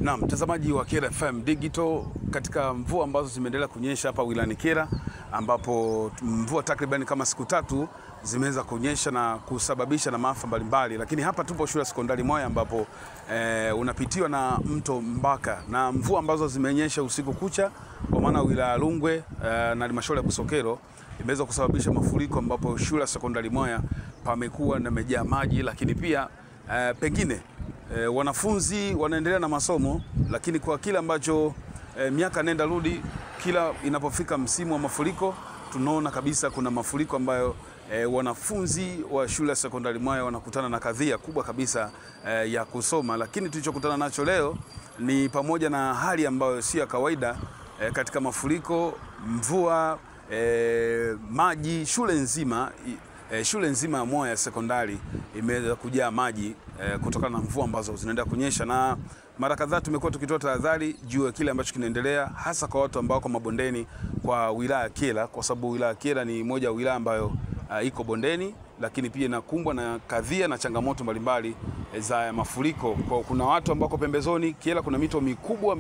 Na mtazamaji wa Kyela FM Digital, katika mvua ambazo zimeendelea kunyesha hapa wilayani Kyela, ambapo mvua takriban kama siku 3 zimeweza kunyesha na kusababisha na maafa mbalimbali, lakini hapa tupo shule ya sekondari Mwaya ambapo unapitiwa na mto Mbaka, na mvua ambazo zimenyesha usiku kucha kwa maana wilaya Rungwe na halmashauri ya Busokelo imeweza kusababisha mafuriko, ambapo shule ya sekondari Mwaya pamekuwa na mejaa maji, lakini pia pengine wanafunzi wanaendelea na masomo, lakini kwa kile ambacho miaka nenda rudi, kila inapofika msimu wa mafuriko tunaona kabisa kuna mafuriko ambayo wanafunzi wa shule ya sekondari Mwaya wanakutana na kadhia kubwa kabisa ya kusoma. Lakini tulichokutana nacho leo ni pamoja na hali ambayo si ya kawaida katika mafuriko, mvua, maji. Shule nzima ya Mwaya sekondari imeweza kujaa maji kutokana na mvua ambazo zinaendelea kunyesha, na mara kadhaa tumekuwa tukitoa tahadhari juu ya kile ambacho kinaendelea, hasa kwa watu ambao kwa mabondeni kwa wilaya ya Kyela, kwa sababu wilaya ya Kyela ni moja ya wilaya ambayo iko bondeni, lakini pia inakumbwa na kadhia na changamoto mbalimbali za mafuriko. Kwa kuna watu ambao pembezoni Kyela kuna mito mikubwa,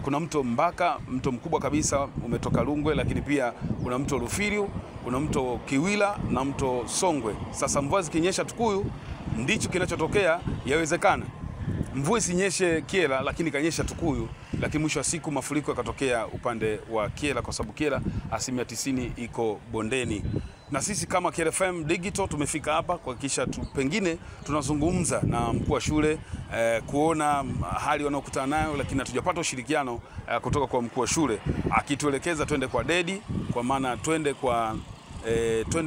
kuna mto Mbaka, mto mkubwa kabisa umetoka Rungwe, lakini pia kuna mto Rufiriu, kuna mto Kiwila na mto Songwe. Sasa mvua zikinyesha Tukuyu, ndicho kinachotokea. Yawezekana mvua isinyeshe Kyela lakini kanyesha Tukuyu, lakini mwisho wa siku mafuriko yakatokea upande wa Kyela, kwa sababu Kyela 90% iko bondeni. Na sisi kama Kyela FM Digital tumefika hapa kuhakikisha pengine tunazungumza na mkuu wa shule kuona hali wanaokutana nayo, lakini hatujapata ushirikiano kutoka kwa mkuu wa shule akituelekeza twende kwa dedi, kwa maana twende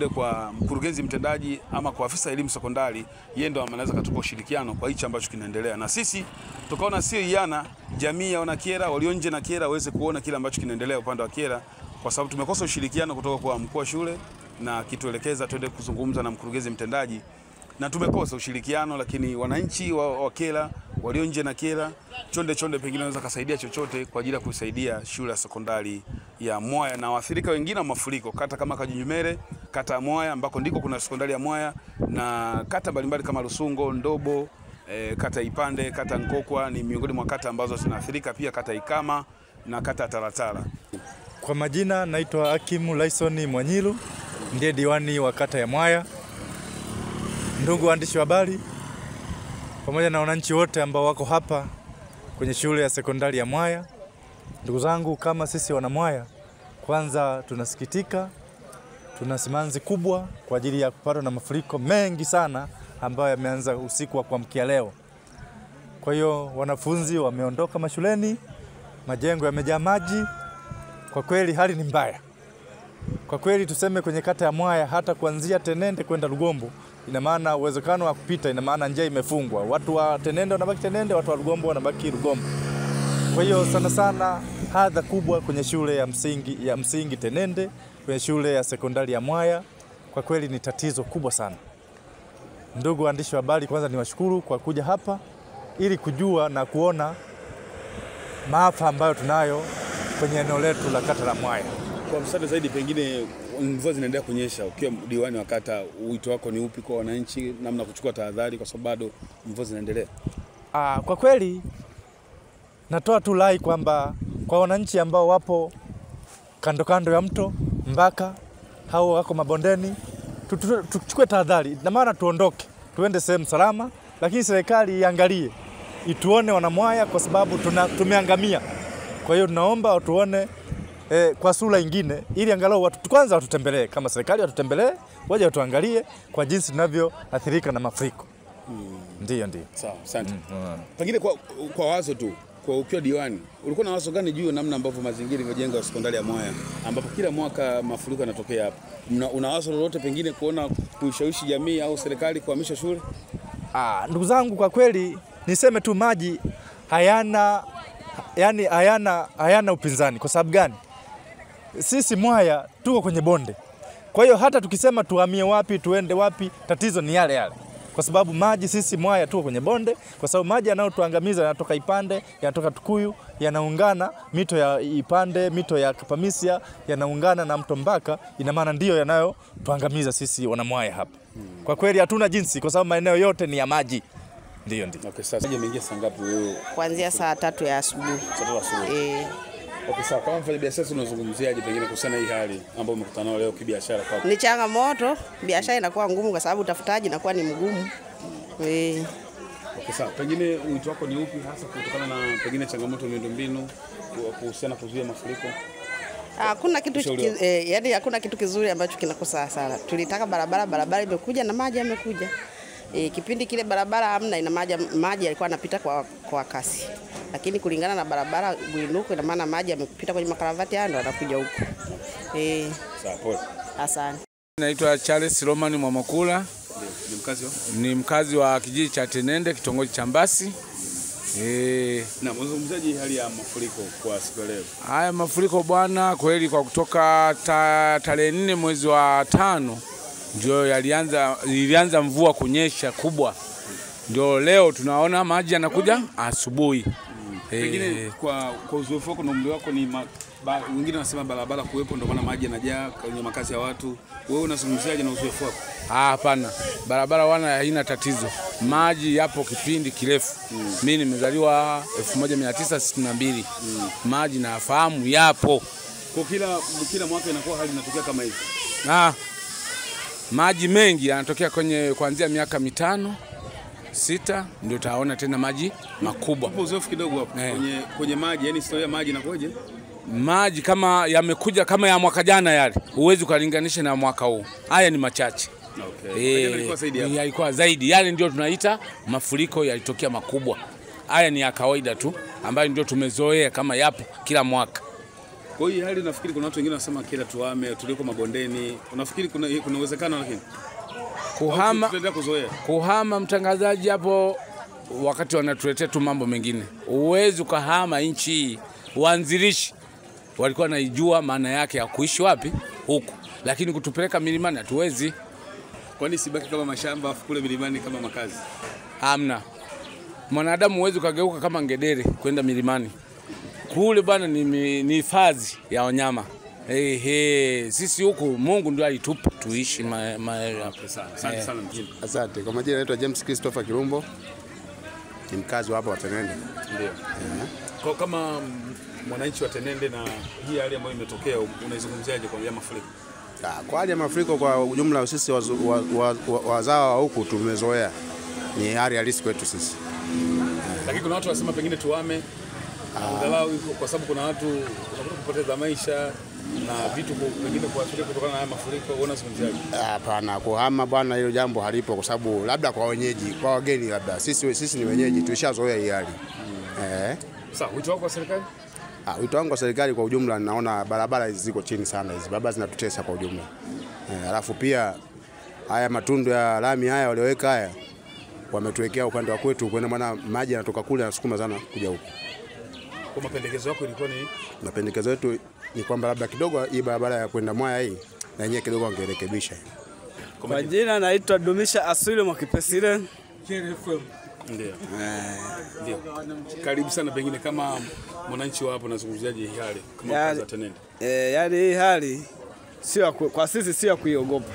kwa mkurugenzi mtendaji ama kwa afisa elimu sekondari. Yeye ndo anaweza kutupa ushirikiano kwa hicho ambacho kinaendelea, na sisi tukaona sio iana jamii ya wana Kyela walio nje na Kyela waweze kuona kile ambacho kinaendelea upande wa Kyela, kwa sababu tumekosa ushirikiano kutoka kwa mkuu wa shule na kituelekeza twende kuzungumza na mkurugenzi mtendaji, na tumekosa ushirikiano. Lakini wananchi wa Kyela walio nje na Kyela chonde pengine wanaweza kusaidia chochote kwa ajili ya kusaidia shule ya sekondari ya Mwaya na waathirika wengine wa mafuriko, kata kama Kajunjumere, kata ya Mwaya ambako ndiko kuna sekondari ya Mwaya, na kata mbalimbali kama Rusungo, Ndobo, kata Ipande, kata Nkokwa ni miongoni mwa kata ambazo zinaathirika, pia kata Ikama na kata Taratara. Kwa majina naitwa Hakimu Laisoni Mwanyilu, ndiye diwani wa kata ya Mwaya. Ndugu waandishi wa habari pamoja na wananchi wote ambao wako hapa kwenye shule ya sekondari ya Mwaya, ndugu zangu, kama sisi wana Mwaya, kwanza tunasikitika, tuna simanzi kubwa kwa ajili ya kupatwa na mafuriko mengi sana ambayo yameanza usiku wa kuamkia leo. Kwa hiyo wanafunzi wameondoka mashuleni, majengo yamejaa maji. Kwa kweli hali ni mbaya. Kwa kweli tuseme kwenye kata ya Mwaya, hata kuanzia Tenende kwenda Rugombo, ina maana uwezekano wa kupita, ina maana njia imefungwa. Watu wa Tenende wanabaki Tenende, watu wa Rugombo wanabaki Rugombo. Kwa hiyo sana hadha kubwa kwenye shule ya msingi Tenende, kwenye shule ya sekondari ya Mwaya, kwa kweli ni tatizo kubwa sana. Ndugu waandishi wa habari, kwanza niwashukuru kwa kuja hapa ili kujua na kuona maafa ambayo tunayo kwenye eneo letu la kata la Mwaya. Kwa msaada zaidi, pengine mvua zinaendelea kunyesha, ukiwa diwani wa kata, wito wako ni upi kwa wananchi namna kuchukua tahadhari kwa sababu bado mvua zinaendelea? Kwa kweli natoa tu rai kwamba kwa wananchi ambao wapo kando ya mto Mbaka, hao wako mabondeni, tuchukue tahadhari, na maana tuondoke, tuende sehemu salama, lakini serikali iangalie, ituone wana Mwaya kwa sababu tumeangamia. Kwa hiyo tunaomba watuone kwa sura nyingine, ili angalau watu kwanza watutembelee, kama serikali watutembelee, waje watuangalie kwa jinsi tunavyoathirika na mafuriko. Ndio. Sawa, asante. Pengine kwa wazo tu, kwa ukiwa diwani, ulikuwa na wazo gani juu namna ambavyo mazingira yamejenga sekondari ya Mwaya, ambapo kila mwaka mafuriko yanatokea hapa? Una wazo lolote pengine kuona kuishawishi jamii au serikali kuhamisha shule? Ndugu zangu, kwa kweli niseme tu maji hayana upinzani. Kwa sababu gani? Sisi Mwaya tuko kwenye bonde. Kwa hiyo hata tukisema tuhamie wapi, tuende wapi, tatizo ni yale. Kwa sababu maji, sisi Mwaya tuko kwenye bonde, kwa sababu maji yanayotuangamiza yanatoka Ipande, yanatoka Tukuyu, yanaungana mito ya Ipande, mito ya Kapamisia, yanaungana na mto Mbaka, ina maana ndio yanayotuangamiza sisi wana Mwaya hapa. Kwa kweli hatuna jinsi, kwa sababu maeneo yote ni ya maji. Ndio. Okay, sasa umeingia saa ngapi wewe? Kuanzia saa 3 ya asubuhi. Saa 3 asubuhi. Okay, sawa. Kama mfanya biashara unazungumziaje pengine kuhusiana hii hali ambayo umekutana nayo leo kibiashara kwako? Ni changamoto, biashara inakuwa ngumu kwa sababu utafutaji inakuwa ni mgumu. Okay, sawa. Pengine wito wako ni upi hasa kutokana na pengine changamoto miundombinu kuhusiana kuzuia mafuriko? Hakuna kitu yani hakuna kitu kizuri ambacho kinakosa sana. Tulitaka barabara imekuja na maji yamekuja. Kipindi kile barabara hamna, ina maji yalikuwa yanapita kwa kasi. Lakini kulingana na barabara Bwinuko, ina maana maji yamepita kwenye makaravati hayo ndo yanakuja huko. Sawa, pole. Asante. Naitwa Charles Roman Mwamakula. Ni mkazi wa kijiji cha Tenende, kitongoji cha Mbasi. Na mzungumzaji hali ya mafuriko kwa siku leo. Haya mafuriko bwana, kweli kwa kutoka tarehe 4 mwezi wa 5 ndio ilianza mvua kunyesha kubwa. Ndio leo tunaona maji yanakuja asubuhi. Pengine kwa uzoefu wako na umri wako ni wengine wanasema barabara kuwepo ndio maana maji yanajaa kwenye makazi ya watu. Wewe unazungumziaje na uzoefu wako? Hapana. Barabara wana haina tatizo. Maji yapo kipindi kirefu. Mimi nimezaliwa 1962. Maji nafahamu yapo. Kwa kila mwaka inakuwa hali inatokea kama hivi. Maji mengi yanatokea kuanzia miaka 5, 6 ndio utaona tena maji makubwa. Hapo uzoefu kidogo hapo kwenye maji, yani historia maji inakoje? Maji kama yamekuja kama ya mwaka jana yale, huwezi kulinganisha na mwaka huu. Haya ni machache. Yalikuwa zaidi. Yale ndio tunaita mafuriko yalitokea makubwa. Haya ni ya kawaida tu ambayo ndio tumezoea kama yapo kila mwaka. Kwa hiyo hali nafikiri kuna watu wengine wanasema kila tuame tuliko mabondeni. Unafikiri kuna uwezekano lakini kuhama mtangazaji hapo wakati wanatuletea tu mambo mengine. Uwezo kuhama nchi, waanzilishi walikuwa naijua maana yake ya kuishi wapi huku, lakini kutupeleka milimani hatuwezi. Kwani sibaki kama mashamba kule milimani kama makazi? Hamna. Mwanadamu uwezo kageuka kama ngedere kwenda milimani. Kule bwana ni hifadhi ya wanyama. Sisi huku Mungu ndio alitupa tuishi Asante sana mjini. Asante. Kwa majina naitwa James Christopher Kirumbo. Ni mkazi hapa wa Tenende. Ndio. Kwa kama mwananchi wa Tenende na hii hali ambayo imetokea unaizungumziaje kwa mafuriko? Kwa hali ya mafuriko kwa ujumla sisi wazao wa huku tumezoea. Ni hali halisi kwetu sisi. Lakini kuna watu wasema pengine tuame angalau kwa sababu kuna watu kupoteza maisha na vitu pengine kuathirika kutokana na haya mafuriko. Unazungumziaje? Hapana, kuhama bwana, hilo jambo halipo kwa sababu labda kwa wenyeji, kwa wageni labda. Sisi ni wenyeji, tulishazoea hii hali. Sasa wito wako kwa serikali? Wito wangu kwa serikali kwa ujumla, naona barabara ziko chini sana hizi. Barabara zinatutesa kwa ujumla. Alafu pia haya matundu ya lami haya walioweka haya wametuwekea upande wa kwetu kwenda, maana maji yanatoka kule yanasukuma sana kuja huku. Kwa mapendekezo yako ilikuwa ni? Mapendekezo yetu ni kwamba labda kidogo hii barabara ya kwenda Mwaya hii na yenyewe kidogo wangerekebisha. Kwa jina naitwa Dumisha Aswile Mwakipesile. Ndio. Ndio. Karibu sana, pengine kama mwananchi wa hapo nazungumziaje hii hali kama mkazi wa Tenende? Yaani hii hali sio kwa sisi, sio kuiogopa.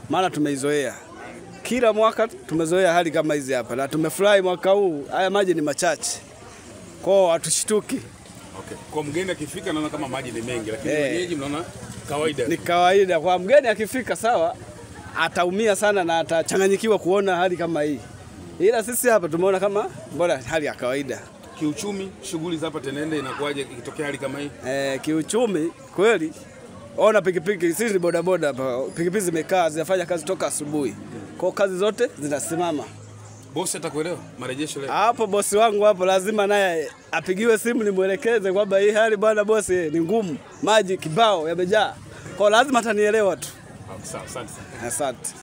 Maana tumeizoea. Kila mwaka tumezoea hali kama hizi hapa na tumefurahi mwaka huu. Haya maji ni machache. Kwa hatushituki. Okay. Kwa mgeni akifika naona kama maji ni mengi, lakini wenyeji mnaona kawaida. Ni kawaida. Kwa mgeni akifika sawa, ataumia sana na atachanganyikiwa kuona hali kama hii. Ila sisi hapa tumeona kama bora hali ya kawaida. Kiuchumi, shughuli za hapa Tenende inakuwaje ikitokea hali kama hii? Kiuchumi kweli, ona pikipiki, sisi ni bodaboda hapa. Pikipiki zimekaa zinafanya kazi toka asubuhi. Kwa kazi zote zinasimama. Bosi atakuelewa marejesho leo? Hapo bosi wangu hapo lazima naye apigiwe simu nimuelekeze kwamba hii hali bwana bosi ni ngumu. Maji kibao yamejaa. Kwa lazima atanielewa tu. Asante. Asante.